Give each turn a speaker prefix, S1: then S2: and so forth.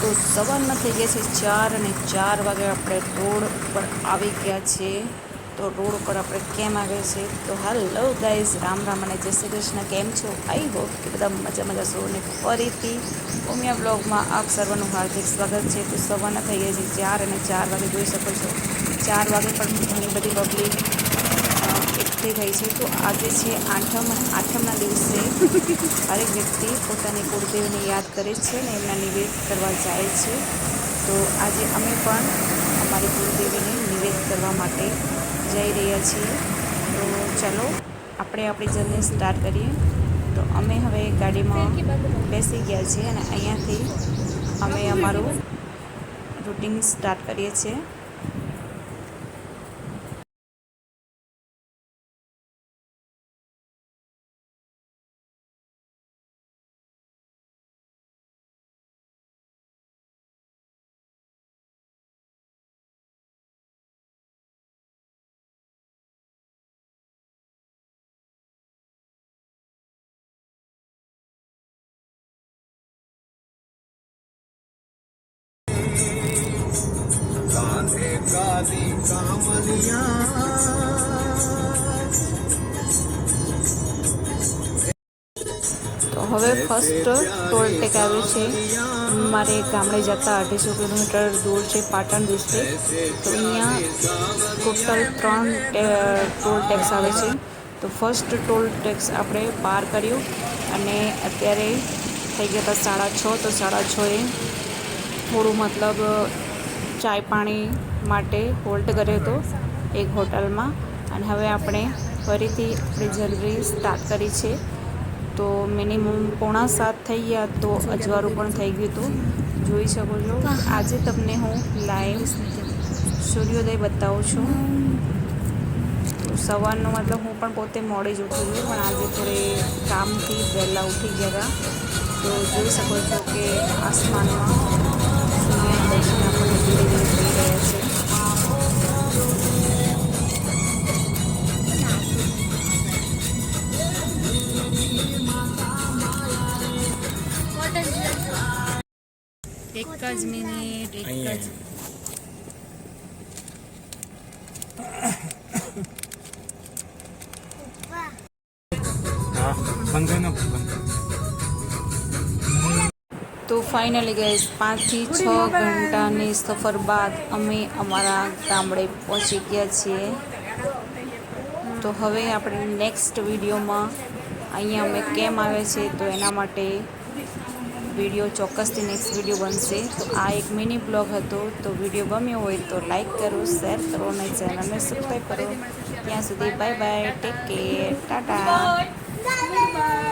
S1: તો સવારના થઈ ગયા છે 4 અને 4 વાગે આપણે રોડ ઉપર આવી ગયા છે. તો રોડ ઉપર આપણે કેમ આવ્યા છે? તો હેલો ગાઈઝ, રામ રામ અને જય શ્રી કૃષ્ણ. કેમ છો? આઈ હોપ કે બધા મજા છો. અને ફરીથી ઉમિયા બ્લોગમાં આપ સર્વનું હાર્દિક સ્વાગત છે. તો સવારના થઈ ગયા છે 4 અને 4 વાગે જોઈ શકો છો. 4 વાગે પણ ઘણી બધી પબ્લિક એકઠી થઈ છે. તો આજે છે આઠમ, અને આઠમના દિવસે હરેક વ્યક્તિ પોતાની કુળદેવીને યાદ કરે છે ને એમના નિવેદ કરવા જાય છે. તો આજે અમે પણ અમારી કુળદેવીને નિવેદ કરવા માટે જઈ રહ્યા છીએ. તો ચાલો આપણે આપણી જર્ની સ્ટાર્ટ કરીએ. તો અમે હવે ગાડીમાં બેસી ગયા છીએ અને અહીંયાથી અમે અમારું રૂટિન સ્ટાર્ટ કરીએ છીએ. તો હવે ફર્સ્ટ ટોલ ટેક આવ્યું છે. મારે ગામડે જતા 250 કિલોમીટર દૂર છે, પાટણ ડિસ્ટ્રિક્ટ. તો અહીંયા ટોટલ 3 ટોલ ટેક્સ આવે છે. તો ફર્સ્ટ ટોલ ટેક્સ આપણે પાર કર્યું અને અત્યારે થઈ ગયા હતા 6:30. તો 6:30 થોડું મતલબ ચાય પાણી માટે હોલ્ટ કર્યો હતો એક હોટલમાં. અને હવે આપણે ફરીથી આપણી જર્ની સ્ટાર્ટ કરી છે. તો મિનિમમ 6:45 થઈ ગયા. તો અજવાળું પણ થઈ ગયું હતું, જોઈ શકો છો. આજે તમને હું લાઈવ સૂર્યોદય બતાવું છું. તો સવારનો મતલબ હું પણ પોતે મોડી જ ઉઠી છું, પણ આજે થોડી કામથી વહેલા ઉઠી ગયા હતા. તો જોઈ શકો છો કે આસમાનમાં સૂર્યના દર્શન આપણને ધીરે ધીરે થઈ રહ્યા છે. એક જ મિનિટ, એક જ તો ફાઇનલી ગઈશ 5 થી 6 ઘંટાની સફર બાદ અમે અમારા ગામડે પહોંચી ગયા છીએ. તો હવે આપણે નેક્સ્ટ વિડીયોમાં અહીંયા અમે કેમ આવે છે તો એના માટે વિડીયો ચોક્કસથી નેક્સ્ટ વિડીયો બનશે. તો આ એક મિની બ્લોગ હતો. તો વિડીયો ગમ્યો હોય તો લાઈક કરો, શેર કરો અને ચેનલને સબસ્ક્રાઈબ કરો. ત્યાં સુધી bye bye, take care, Tata.